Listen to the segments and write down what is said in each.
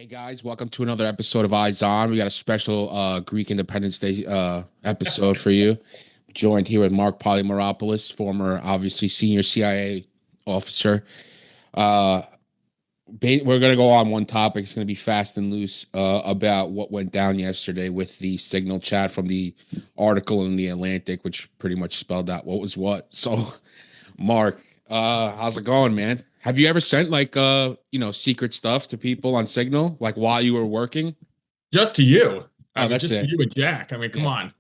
Hey guys, welcome to another episode of Eyes On. We got a special Greek Independence Day episode for you. Joined here with Marc Polymeropoulos, former, obviously, senior CIA officer. Uh, we're going to go on one topic. It's going to be fast and loose about what went down yesterday with the signal chat from the article in the Atlantic, which pretty much spelled out what was what. So, Marc, how's it going, man? Have you ever sent secret stuff to people on Signal, like while you were working? Just to you. Oh, I mean, that's just to it. you and Jack. I mean, come Yeah.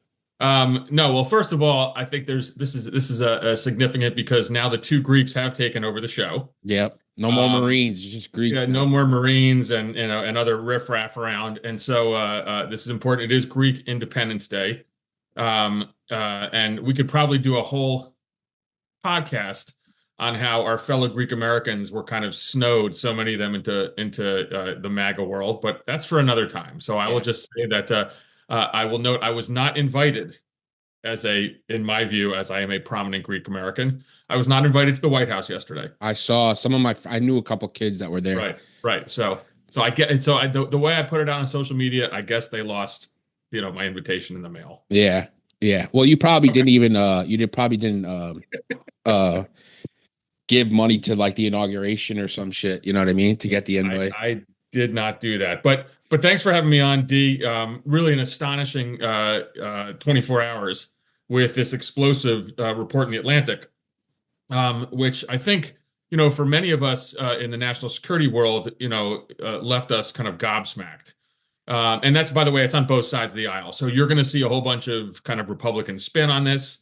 on. No, well, first of all, I think this is a significant because now the two Greeks have taken over the show. Yep. No more Um, Marines, it's just yeah, Greeks no now. more Marines and other riffraff around, and so this is important. It is Greek Independence Day, and we could probably do a whole podcast on how our fellow Greek Americans were kind of snowed, so many of them into the MAGA world, but that's for another time. So I will Yeah. just say that I will note I was not invited in my view, as I am a prominent Greek American, I was not invited to the White House yesterday. I saw some of I knew a couple kids that were there. Right, right. So I get so the way I put it out on social media, I guess they lost, my invitation in the mail. Yeah. Yeah. Well, you probably Okay. didn't even probably didn't uh give money to like the inauguration or some shit, you know what I mean? To get the I invite. I did not do that, but thanks for having me on, D. Really an astonishing 24 hours with this explosive report in the Atlantic, which I think for many of us in the national security world, left us kind of gobsmacked. And that's, by the way, it's on both sides of the aisle. So you're going to see a whole bunch of kind of Republican spin on this,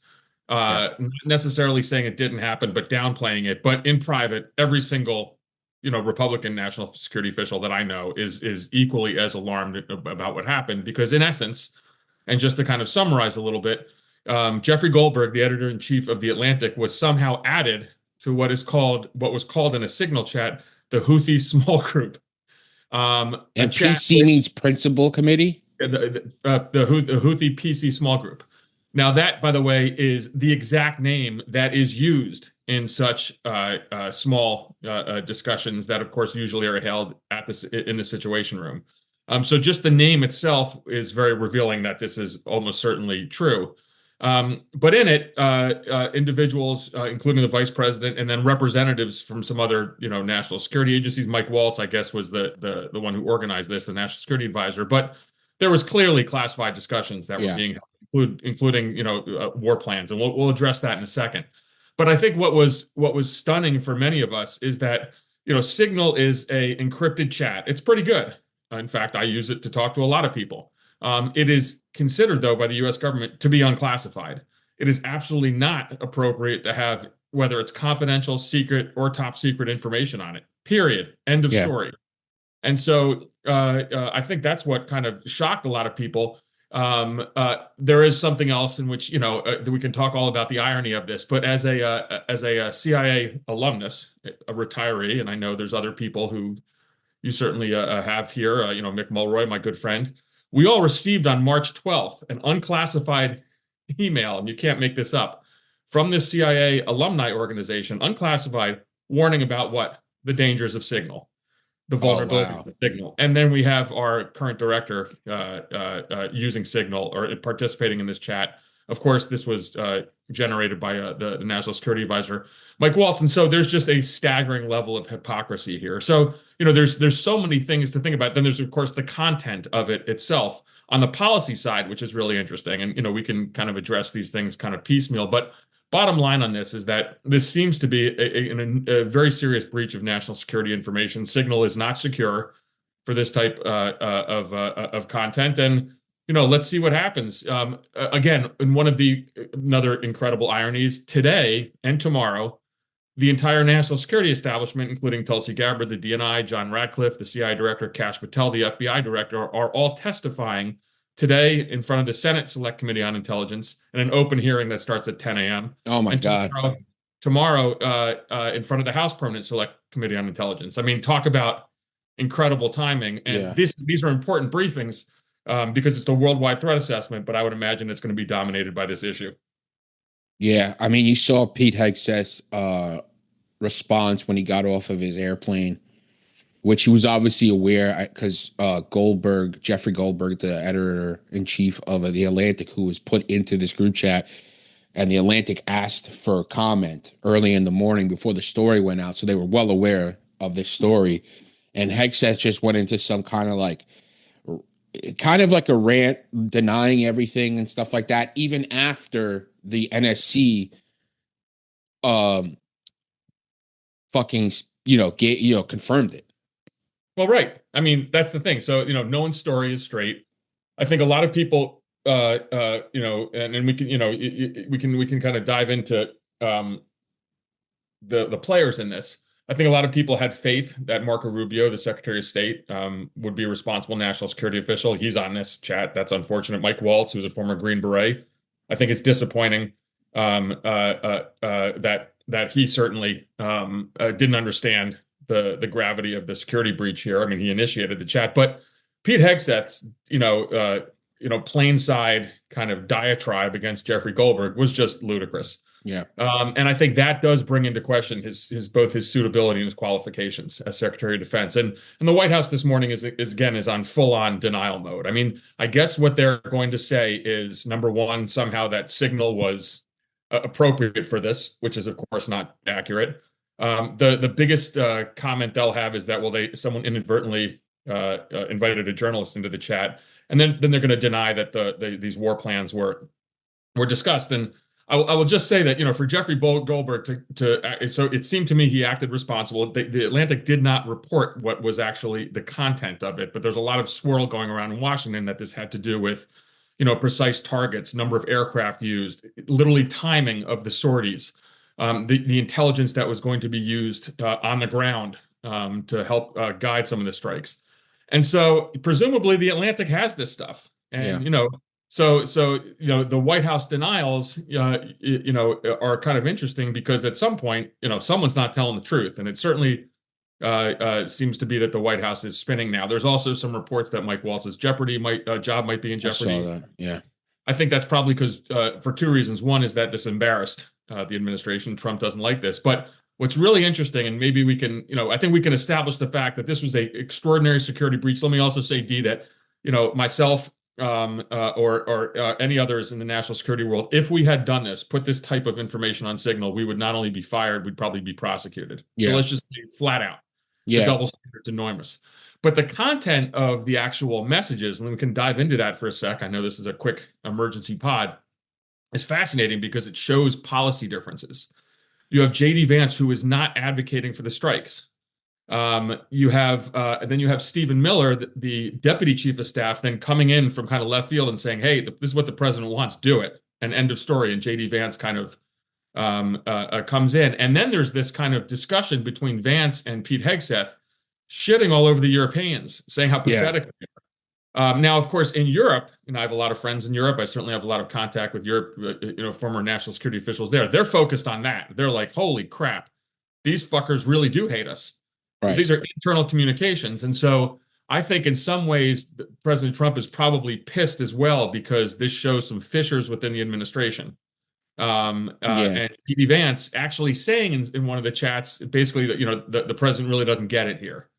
Yeah. not necessarily saying it didn't happen, but downplaying it. But in private, every single Republican national security official that I know is equally as alarmed about what happened because, in essence, and just to kind of summarize a little bit, Jeffrey Goldberg, the editor in chief of the Atlantic, was somehow added to what was called in a signal chat the Houthi small group, a And chat PC means principal committee. the Houthi PC small group. Now, that, by the way, is the exact name that is used in such small discussions that, of course, usually are held in the Situation Room. So just the name itself is very revealing that this is almost certainly true. But in it, individuals, including the vice president, and then representatives from some other, national security agencies. Mike Waltz, I guess, was the one who organized this, the national security advisor. But there was clearly classified discussions that were Yeah. being held, including war plans, and we'll address that in a second. But I think what was stunning for many of us is that Signal is a encrypted chat. It's pretty good. In fact, I use it to talk to a lot of people. It is considered, though, by the U.S. government to be unclassified. It is absolutely not appropriate to have whether it's confidential, secret, or top secret information on it. Period. End of Yeah. story. And so I think that's what kind of shocked a lot of people. There is something else in which we can talk all about the irony of this. But as a CIA alumnus, a retiree, and I know there's other people who you certainly have here. Mick Mulroy, my good friend. We all received on March 12th an unclassified email, and you can't make this up, from the CIA alumni organization, unclassified, warning about what? The dangers of Signal, the Oh vulnerabilities wow. of Signal. And then we have our current director using Signal or participating in this chat. Of course, this was generated by the National Security Advisor, Mike Waltz. And so there's just a staggering level of hypocrisy here. So, there's so many things to think about. Then there's, of course, the content of it itself on the policy side, which is really interesting. And, we can kind of address these things kind of piecemeal. But bottom line on this is that this seems to be a very serious breach of national security information. Signal is not secure for this type of content. And, let's see what happens. Again, in another incredible ironies, today and tomorrow, the entire national security establishment, including Tulsi Gabbard, the DNI, John Radcliffe, the CIA director, Kash Patel, the FBI director, are all testifying today in front of the Senate Select Committee on Intelligence in an open hearing that starts at 10 a.m. Oh my And God. tomorrow in front of the House Permanent Select Committee on Intelligence. I mean, talk about incredible timing. And Yeah. these are important briefings because it's a worldwide threat assessment, but I would imagine it's going to be dominated by this issue. Yeah. I mean, you saw Pete Hegseth's response when he got off of his airplane. which he was obviously aware because Jeffrey Goldberg, the editor in chief of the Atlantic, who was put into this group chat, and the Atlantic asked for a comment early in the morning before the story went out, so they were well aware of this story. And Hegseth just went into some kind of like a rant, denying everything and stuff like that, even after the NSC fucking confirmed it. Well, right. I mean, that's the thing. So, no one's story is straight. I think a lot of people, and we can, we can kind of dive into the players in this. I think a lot of people had faith that Marco Rubio, the Secretary of State, would be a responsible national security official. He's on this chat. That's unfortunate. Mike Waltz, who's a former Green Beret. I think it's disappointing that he certainly didn't understand the gravity of the security breach here. I mean, he initiated the chat, but Pete Hegseth's, plain side kind of diatribe against Jeffrey Goldberg was just ludicrous. Yeah. And I think that does bring into question both his suitability and his qualifications as Secretary of Defense. And the White House this morning is on full-on denial mode. I mean, I guess what they're going to say is, number one, somehow that signal was appropriate for this, which is of course not accurate. The biggest comment they'll have is that, someone inadvertently invited a journalist into the chat, and then they're going to deny that these war plans were discussed. And I will just say that, for Jeffrey Goldberg so it seemed to me he acted responsible. The Atlantic did not report what was actually the content of it, but there's a lot of swirl going around in Washington that this had to do with, precise targets, number of aircraft used, literally timing of the sorties, the intelligence that was going to be used on the ground to help guide some of the strikes. And so presumably the Atlantic has this stuff. And, So the White House denials, are kind of interesting because at some point, someone's not telling the truth, and it certainly seems to be that the White House is spinning now. There's also some reports that Mike Waltz's job might be in jeopardy. I saw that. Yeah, I think that's probably because for two reasons. One is that this embarrassed the administration. Trump doesn't like this, but what's really interesting, and maybe we can, I think we can establish the fact that this was a extraordinary security breach. Let me also say, D, that myself. Or any others in the national security world, if we had done this, put this type of information on Signal, we would not only be fired, we'd probably be prosecuted. Yeah. So let's just say flat out. Yeah. The double standard's enormous. But the content of the actual messages, and we can dive into that for a sec. I know this is a quick emergency pod, is fascinating because it shows policy differences. You have J.D. Vance, who is not advocating for the strikes. You have Stephen Miller, the deputy chief of staff, then coming in from kind of left field and saying, "Hey, this is what the president wants. Do it." And end of story. And J.D. Vance kind of comes in, and then there's this kind of discussion between Vance and Pete Hegseth, shitting all over the Europeans, saying how pathetic they are. Now, of course, in Europe, I have a lot of friends in Europe. I certainly have a lot of contact with Europe, former national security officials there. They're focused on that. They're like, "Holy crap, these fuckers really do hate us." Right. These are internal communications. And so I think in some ways, President Trump is probably pissed as well because this shows some fissures within the administration. And P.D. Vance actually saying in one of the chats, basically, that, the president really doesn't get it here.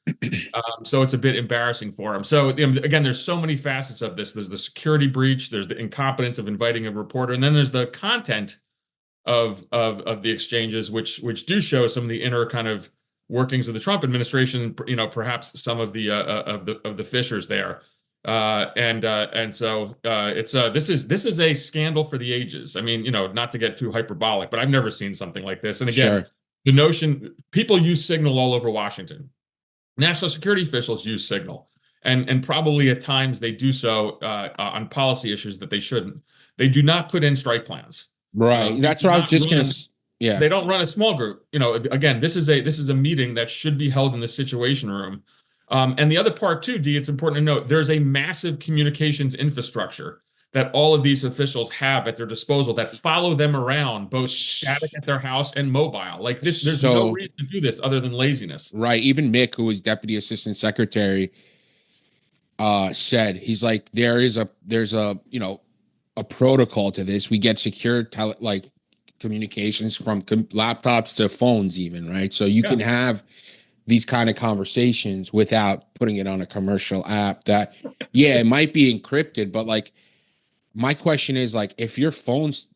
So it's a bit embarrassing for him. So again, there's so many facets of this. There's the security breach, there's the incompetence of inviting a reporter, and then there's the content of the exchanges, which do show some of the inner kind of workings of the Trump administration, perhaps some of the fissures there, and so this is a scandal for the ages. I mean, not to get too hyperbolic, but I've never seen something like this. And again, The notion people use Signal all over Washington. National security officials use Signal, and probably at times they do so on policy issues that they shouldn't. They do not put in strike plans. Right. That's what I was just going to. Yeah. They don't run a small group. Again, this is a meeting that should be held in the Situation Room. And the other part too, D, it's important to note, there's a massive communications infrastructure that all of these officials have at their disposal that follow them around, both static at their house and mobile. Like this, there's no reason to do this other than laziness. Right. Even Mick, who was Deputy Assistant Secretary, said, he's like, there's a protocol to this. We get secure communications from laptops to phones even, right? So you can have these kind of conversations without putting it on a commercial app that, yeah, it might be encrypted, but like my question is like, if your phone's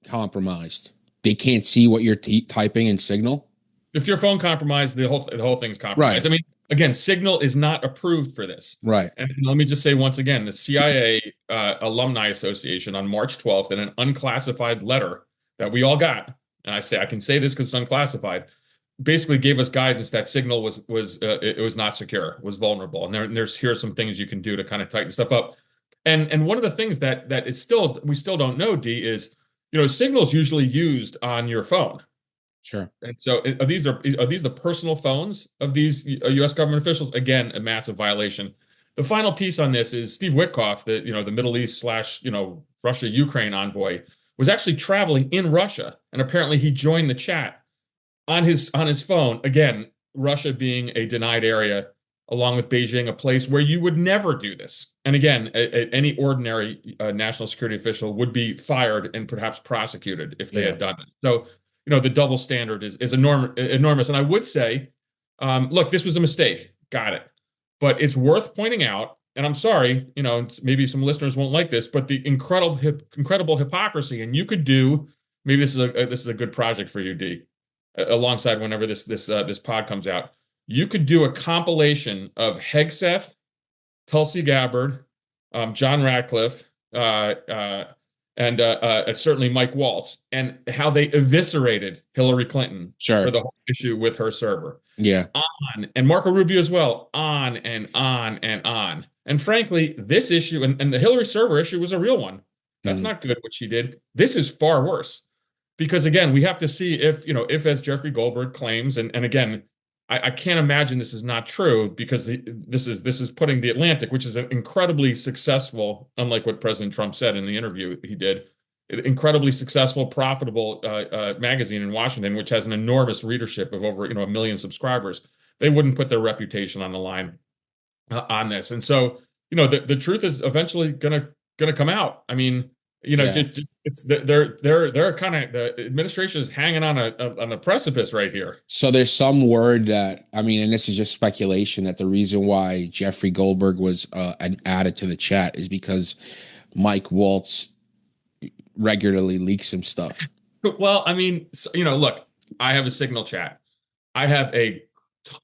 compromised, they can't see what you're typing in Signal. If your phone compromised, the whole thing's compromised. Right. I mean, again, Signal is not approved for this. Right. And let me just say once again, the CIA Alumni Association on March 12th, in an unclassified letter that we all got, and I can say this because it's unclassified, basically gave us guidance that Signal was not secure, was vulnerable, and here's some things you can do to kind of tighten stuff up. And one of the things that is still we still don't know, D, is Signal is usually used on your phone. Sure. And so are these the personal phones of these U.S. government officials? Again, a massive violation. The final piece on this is Steve Witkoff, the Middle East slash Russia Ukraine envoy, was actually traveling in Russia, and apparently he joined the chat on his phone. Again, Russia being a denied area, along with Beijing, a place where you would never do this. And again, any ordinary national security official would be fired and perhaps prosecuted if they had done it. So, the double standard is enormous. And I would say, look, this was a mistake. Got it. But it's worth pointing out, and I'm sorry, maybe some listeners won't like this, but the incredible hypocrisy. And you could do, maybe this is a good project for you, D, alongside whenever this pod comes out. You could do a compilation of Hegseth, Tulsi Gabbard, John Ratcliffe, and certainly Mike Waltz, and how they eviscerated Hillary Clinton for the whole issue with her server. Yeah. And Marco Rubio as well, on and on and on. And frankly, this issue and the Hillary server issue was a real one. That's not good what she did. This is far worse. Because again, we have to see if as Jeffrey Goldberg claims, and again, I can't imagine this is not true, because this is putting the Atlantic, which is an incredibly successful, unlike what President Trump said in the interview he did, incredibly successful, profitable magazine in Washington, which has an enormous readership of over 1 million subscribers. They wouldn't put their reputation on the line on this, and so the truth is eventually gonna come out. I mean, they're kind of, the administration is hanging on the precipice right here. So there's some word that, I mean, and this is just speculation, that the reason why Jeffrey Goldberg was added to the chat is because Mike Waltz regularly leaks some stuff. Well, I mean, look, I have a Signal chat. I have a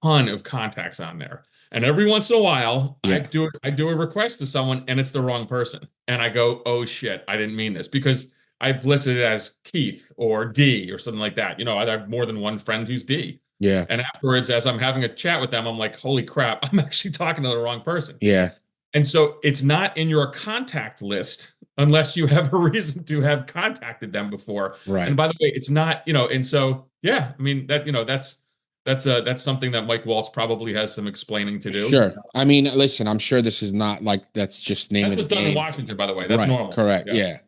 ton of contacts on there. And every once in a while, I do a request to someone, and it's the wrong person. And I go, oh, shit, I didn't mean this. Because I've listed it as Keith or D or something like that. I have more than one friend who's D. Yeah. And afterwards, as I'm having a chat with them, I'm like, holy crap, I'm actually talking to the wrong person. Yeah. And so it's not in your contact list unless you have a reason to have contacted them before. Right. And by the way, it's not, and so, yeah, I mean, that's something that Mike Waltz probably has some explaining to do. Sure. I mean, listen, I'm sure this is not like, that's just name of the game. That's done in Washington, by the way. That's normal. Correct. Yeah.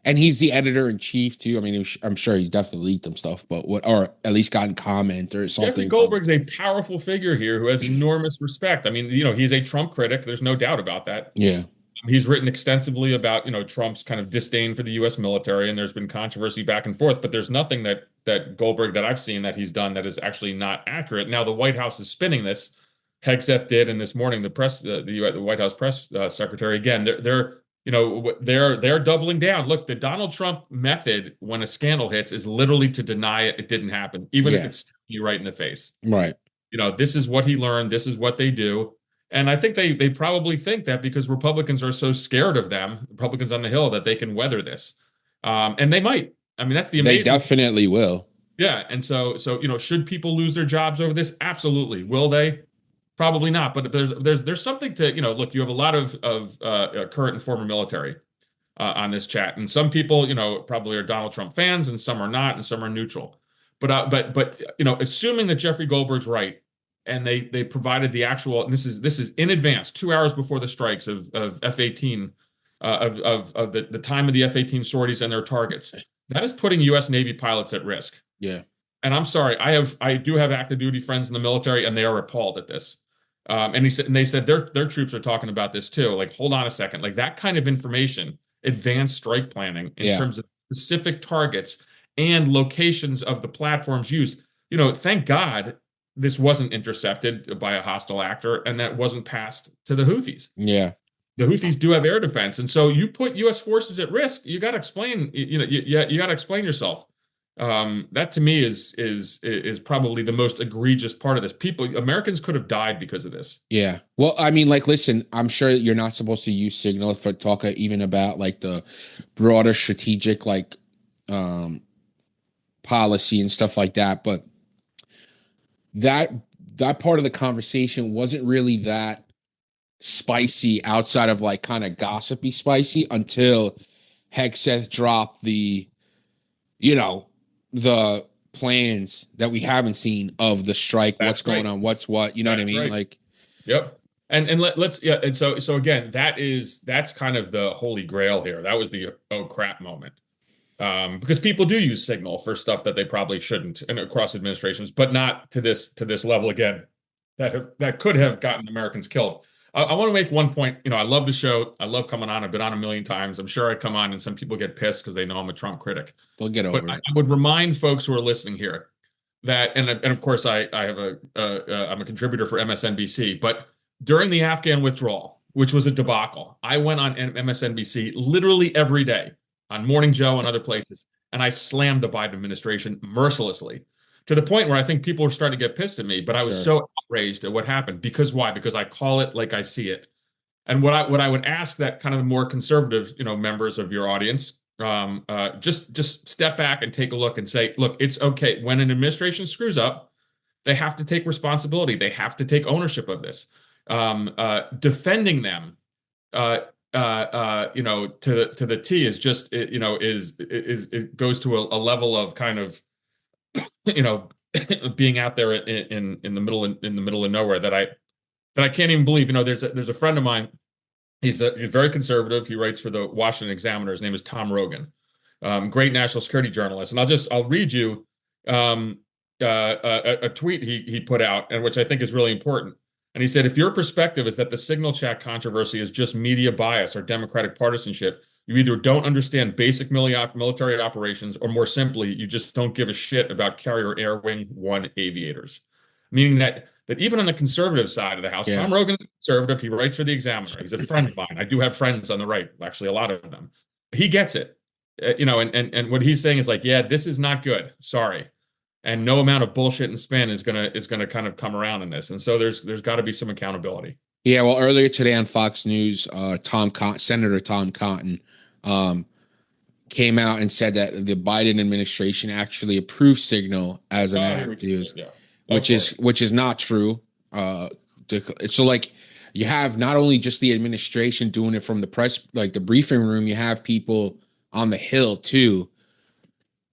And he's the editor in chief too. I mean, I'm sure he's definitely leaked them stuff, but or at least gotten comment or something. Jeffrey Goldberg is a powerful figure here who has enormous respect. I mean, he's a Trump critic. There's no doubt about that. Yeah. He's written extensively about, Trump's kind of disdain for the U.S. military, and there's been controversy back and forth, but there's nothing that Goldberg that I've seen that he's done that is actually not accurate. Now, the White House is spinning this. Hegseth did, and this morning the White House press secretary, again, they're doubling down. Look, the Donald Trump method when a scandal hits is literally to deny it didn't happen, even if it's you right in the face. Right. This is what he learned. This is what they do. And I think they probably think that because Republicans are so scared of them, Republicans on the Hill, that they can weather this. And they might. I mean, that's the amazing. They definitely will. Yeah. And so should people lose their jobs over this? Absolutely. Will they? Probably not. But there's something to, look, you have a lot of current and former military on this chat. And some people, probably are Donald Trump fans, and some are not, and some are neutral. But assuming that Jeffrey Goldberg's right, and they provided the actual, and this is in advance, 2 hours before the strikes of F-18, of the time of the F-18 sorties and their targets. That is putting U.S. Navy pilots at risk. Yeah. And I'm sorry, I do have active duty friends in the military, and they are appalled at this. And they said their troops are talking about this too. Like, hold on a second, like that kind of information, advanced strike planning in terms of specific targets and locations of the platforms used. Thank God this wasn't intercepted by a hostile actor and that wasn't passed to the Houthis. Yeah. The Houthis do have air defense, and so you put U.S. forces at risk. You got to explain. You got to explain yourself. That to me is probably the most egregious part of this. Americans could have died because of this. Yeah. Well, I mean, like, listen, I'm sure you're not supposed to use signal for talk even about like the broader strategic like policy and stuff like that, but that part of the conversation wasn't really that spicy outside of like kind of gossipy spicy until Hegseth dropped the the plans that we haven't seen of the strike. That's what's going right. on, what's what, you know what I That's mean? right. Like, Yep. And let's yeah. And so again, that's kind of the holy grail here. That was the oh crap moment. Because people do use signal for stuff that they probably shouldn't, and across administrations, but not to this level again. That could have gotten Americans killed. I want to make one point. I love the show. I love coming on. I've been on a million times. I'm sure I come on and some people get pissed because they know I'm a Trump critic. they'll get But over I it. would remind folks who are listening here that, and of course I have I'm a contributor for MSNBC, but during the Afghan withdrawal, which was a debacle, I went on MSNBC literally every day on Morning Joe and other places, and I slammed the Biden administration mercilessly to the point where I think people were starting to get pissed at me. But I was so outraged at what happened. Because why? Because I call it like I see it. And what I would ask that kind of the more conservative, members of your audience, just step back and take a look and say, look, it's okay. When an administration screws up, they have to take responsibility. They have to take ownership of this. Defending them, to the T is just, it goes to a level of kind of, being out there in the middle of nowhere that I can't even believe. There's a friend of mine. He's very conservative. He writes for the Washington Examiner. His name is Tom Rogan, great national security journalist. And I'll read you a tweet he put out, and which I think is really important. And he said, if your perspective is that the signal chat controversy is just media bias or Democratic partisanship, you either don't understand basic military operations, or more simply, you just don't give a shit about Carrier Air Wing 1 aviators. Meaning that even on the conservative side of the house, Tom Rogan is conservative. He writes for the Examiner. He's a friend of mine. I do have friends on the right, actually, a lot of them. He gets it. And what he's saying is like, yeah, this is not good. Sorry. And no amount of bullshit and spin is gonna kind of come around in this. And so there's got to be some accountability. Yeah, well, earlier today on Fox News, Senator Tom Cotton came out and said that the Biden administration actually approved Signal as an app to use, which is not true. So like you have not only just the administration doing it from the press, like the briefing room, you have people on the Hill too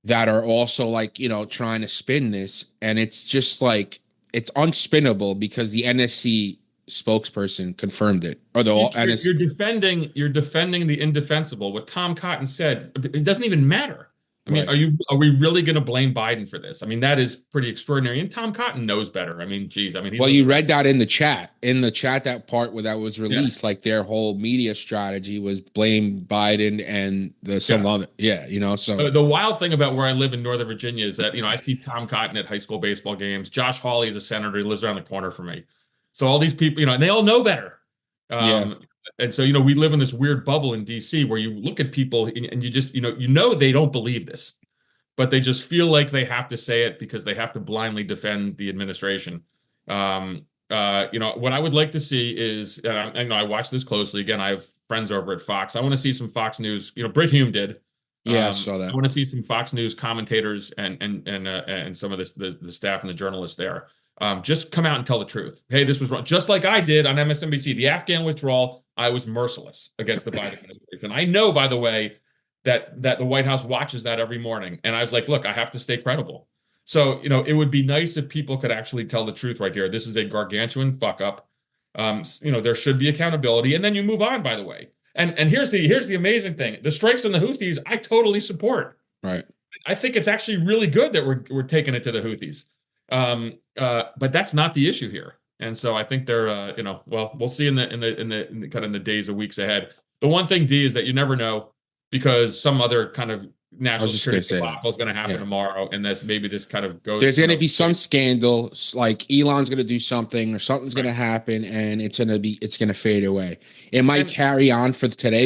that are also like, trying to spin this. And it's just like, it's unspinnable because the NSC spokesperson confirmed it. Or you're defending the indefensible. What Tom Cotton said, it doesn't even matter. I mean, are we really going to blame Biden for this? I mean, that is pretty extraordinary. And Tom Cotton knows better. I mean, geez. I mean, well, you read that in the chat, that part where that was released, like their whole media strategy was blame Biden and some other, so the wild thing about where I live in Northern Virginia is that, I see Tom Cotton at high school baseball games. Josh Hawley is a senator. He lives around the corner from me. So all these people, and they all know better. And so, we live in this weird bubble in DC where you look at people and you just, they don't believe this, but they just feel like they have to say it because they have to blindly defend the administration. What I would like to see is, and I watch this closely. Again, I have friends over at Fox. I want to see some Fox News. Brit Hume did. Yeah, I saw that. I want to see some Fox News commentators and some of the staff and the journalists there. Just come out and tell the truth. Hey, this was wrong. Just like I did on MSNBC, the Afghan withdrawal, I was merciless against the Biden administration. I know, by the way, that the White House watches that every morning. And I was like, look, I have to stay credible. So, it would be nice if people could actually tell the truth right here. This is a gargantuan fuck up. There should be accountability. And then you move on, by the way. And here's the amazing thing. The strikes on the Houthis, I totally support. Right. I think it's actually really good that we're taking it to the Houthis. But that's not the issue here. And so I think they're, we'll see in the kind of the days or weeks ahead. The one thing, D, is that you never know, because some other kind of I was national just gonna security say that. debacle is going to happen Yeah. tomorrow, and this kind of goes. There's going to be some scandal, like Elon's going to do something, or something's going to happen, and it's going to fade away. It might carry on for today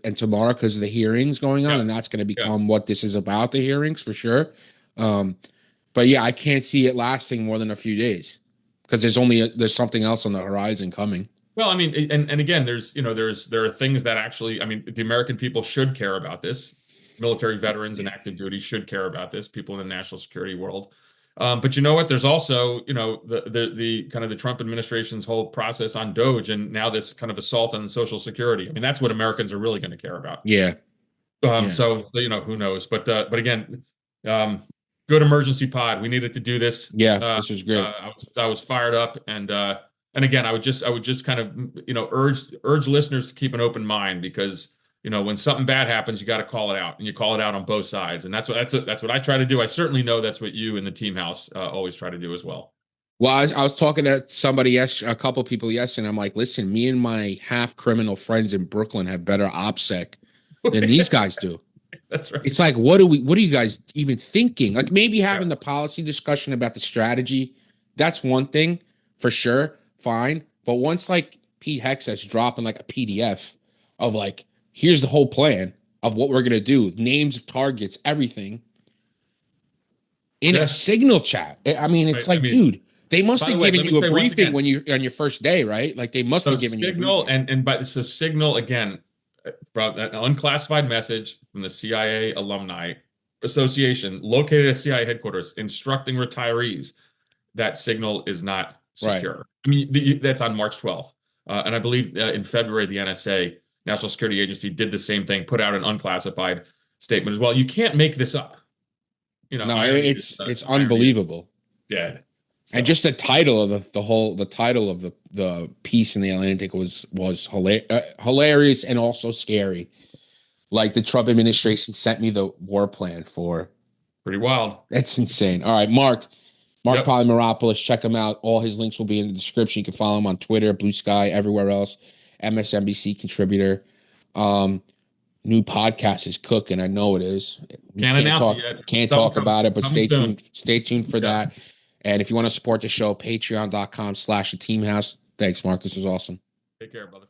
and tomorrow because of the hearings going on, and that's going to become what this is about, the hearings for sure. But yeah, I can't see it lasting more than a few days because there's something else on the horizon coming. Well, I mean, and again, there are things that actually, I mean, the American people should care about this. Military veterans and active duty should care about this. People in the national security world. But you know what? There's also, the kind of the Trump administration's whole process on Doge, and now this kind of assault on Social Security. I mean, that's what Americans are really going to care about. Yeah. So who knows? But again, good emergency pod. We needed to do this. Yeah, this was great. I was fired up, and again, I would just kind of urge listeners to keep an open mind, because when something bad happens, you got to call it out, and you call it out on both sides, and that's what I try to do. I certainly know that's what you and the team house always try to do as well. Well, I was talking to somebody a couple of people yesterday, and I'm like, listen, me and my half criminal friends in Brooklyn have better OPSEC than these guys do. That's right. It's like, what are you guys even thinking? Like, maybe having the policy discussion about the strategy, that's one thing for sure. Fine. But once like Pete Hexas dropping like a PDF of like, here's the whole plan of what we're going to do, names of targets, everything in a signal chat. I mean, it's dude, they must have given you a briefing when you on your first day, right? Like they must have given you a briefing. So Signal, again, from an unclassified message from the CIA Alumni Association located at CIA headquarters instructing retirees that Signal is not secure. Right. I mean, that's on March 12th. And I believe in February, the NSA, National Security Agency, did the same thing, put out an unclassified statement as well. You can't make this up. No, it's unbelievable. Dead. So. And just the title of the title of the piece in the Atlantic was hilarious and also scary. Like the Trump administration sent me the war plan for. Pretty wild. That's insane. All right, Marc Polymeropoulos, check him out. All his links will be in the description. You can follow him on Twitter, Blue Sky, everywhere else. MSNBC contributor. New podcast is cooking. I know it is. Can't talk about it, but stay tuned. Stay tuned for that. And if you want to support the show, patreon.com/theteamhouse. Thanks, Marc. This was awesome. Take care, brother.